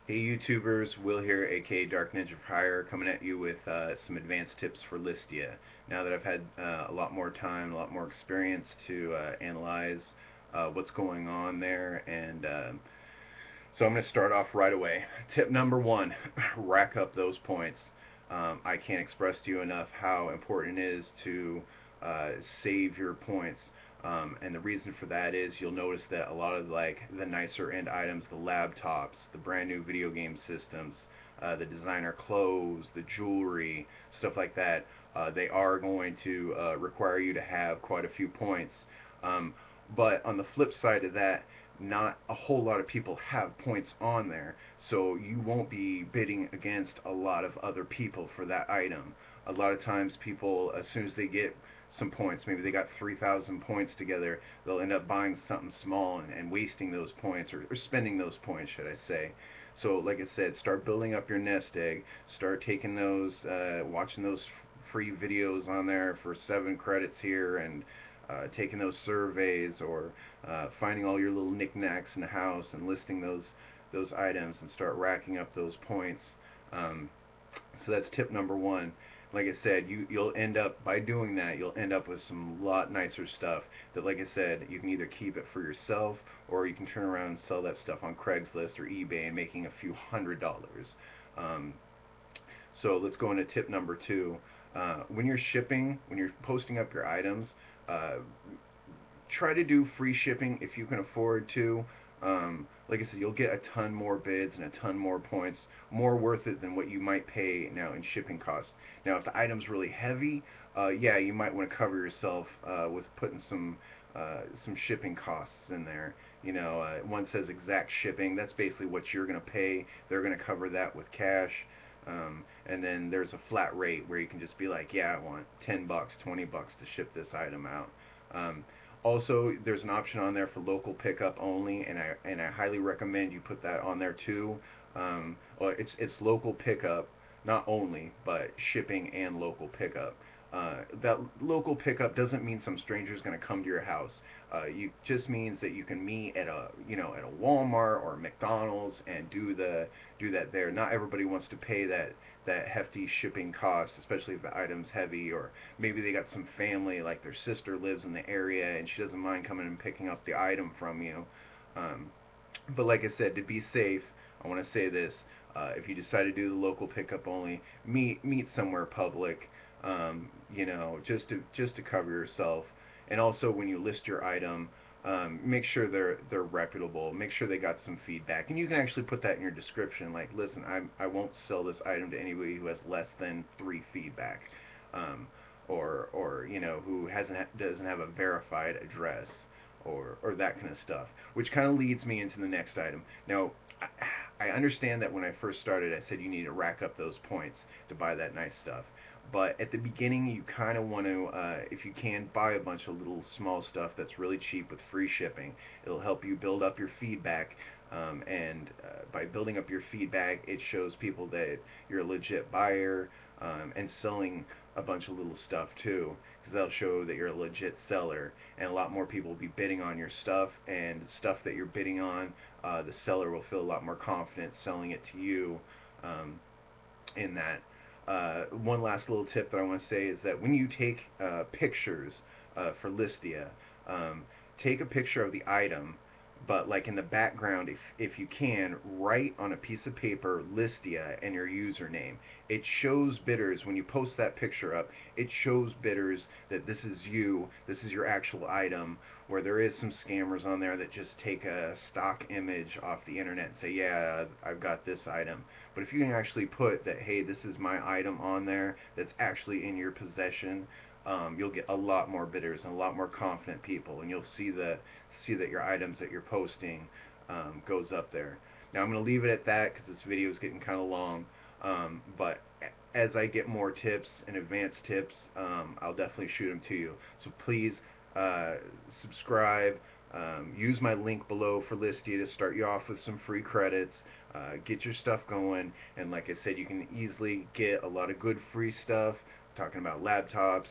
Hey YouTubers, Will here, aka Dark Ninja for Hire, coming at you with some advanced tips for Listia. Now that I've had a lot more time, a lot more experience to analyze what's going on there, and so I'm going to start off right away. Tip number one, rack up those points. I can't express to you enough how important it is to save your points. And the reason for that is you'll notice that a lot of like the nicer end items, the laptops, the brand new video game systems, the designer clothes, the jewelry, stuff like that, they are going to require you to have quite a few points. Um, but on the flip side of that, not a whole lot of people have points on there, so you won't be bidding against a lot of other people for that item. A lot of times people, as soon as they get some points, maybe they got 3,000 points together, they'll end up buying something small and wasting those points, or spending those points, should I say. So like I said, start building up your nest egg, start taking those, watching those free videos on there for 7 credits here, and taking those surveys, or finding all your little knickknacks in the house and listing those items and start racking up those points. Um, so that's tip number one. Like I said, you'll end up, by doing that, you'll end up with some lot nicer stuff that, like I said, you can either keep it for yourself, or you can turn around and sell that stuff on Craigslist or eBay and making a few $100s. Um, so let's go into tip number two. When you're shipping, when you're posting up your items, uh, try to do free shipping if you can afford to. Like I said, you'll get a ton more bids and a ton more points, more worth it than what you might pay now in shipping costs. Now, if the item's really heavy, yeah, you might want to cover yourself with putting some shipping costs in there. You know, one says exact shipping. That's basically what you're going to pay. They're going to cover that with cash. And then there's a flat rate where you can just be like, yeah, I want 10 bucks, 20 bucks to ship this item out. Um, Also, there's an option on there for local pickup only, and I highly recommend you put that on there too. Well, it's local pickup, not only, but shipping and local pickup. That local pickup doesn't mean some stranger is going to come to your house. You just means that you can meet at a at a Walmart or a McDonald's and do that there. Not everybody wants to pay that hefty shipping cost, especially if the item's heavy, or maybe they got some family, like their sister lives in the area and she doesn't mind coming and picking up the item from you. Um, but like I said, to be safe, I want to say this: if you decide to do the local pickup only, meet somewhere public, just to cover yourself. And also, when you list your item, make sure they're reputable. Make sure they got some feedback, and you can actually put that in your description. Like, listen, I won't sell this item to anybody who has less than 3 feedback, um, or who doesn't have a verified address, or that kind of stuff. Which kind of leads me into the next item. Now, I understand that when I first started, I said you need to rack up those points to buy that nice stuff. But at the beginning, you kind of want to, if you can, buy a bunch of little small stuff that's really cheap with free shipping. It'll help you build up your feedback. And by building up your feedback, it shows people that you're a legit buyer, and selling a bunch of little stuff too, because that'll show that you're a legit seller, and a lot more people will be bidding on your stuff, and stuff that you're bidding on, the seller will feel a lot more confident selling it to you, in that. One last little tip that I want to say is that when you take pictures for Listia, um, take a picture of the item, but like in the background, if you can, write on a piece of paper Listia and your username. It shows bidders, when you post that picture up, it shows bidders that this is you, this is your actual item, where there is some scammers on there that just take a stock image off the internet and say, yeah, I've got this item. But if you can actually put that, hey, this is my item on there that's actually in your possession, you'll get a lot more bidders and a lot more confident people, and you'll see that your items that you're posting goes up there. Now I'm going to leave it at that because this video is getting kind of long. But as I get more tips and advanced tips, I'll definitely shoot them to you. So please uh, subscribe. Use my link below for Listia to start you off with some free credits. Get your stuff going, and like I said, you can easily get a lot of good free stuff. Talking about laptops,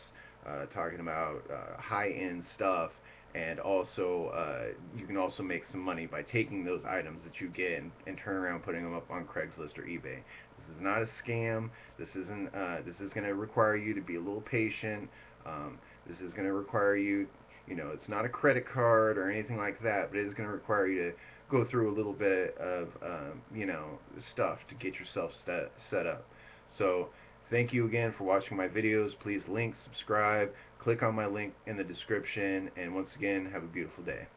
talking about high-end stuff, And also, you can also make some money by taking those items that you get and turn around putting them up on Craigslist or eBay. This is not a scam. This isn't. This is going to require you to be a little patient. This is going to require you. You know, it's not a credit card or anything like that, but it is going to require you to go through a little bit of stuff to get yourself set up. So thank you again for watching my videos. Please subscribe, click on my link in the description, and once again, have a beautiful day.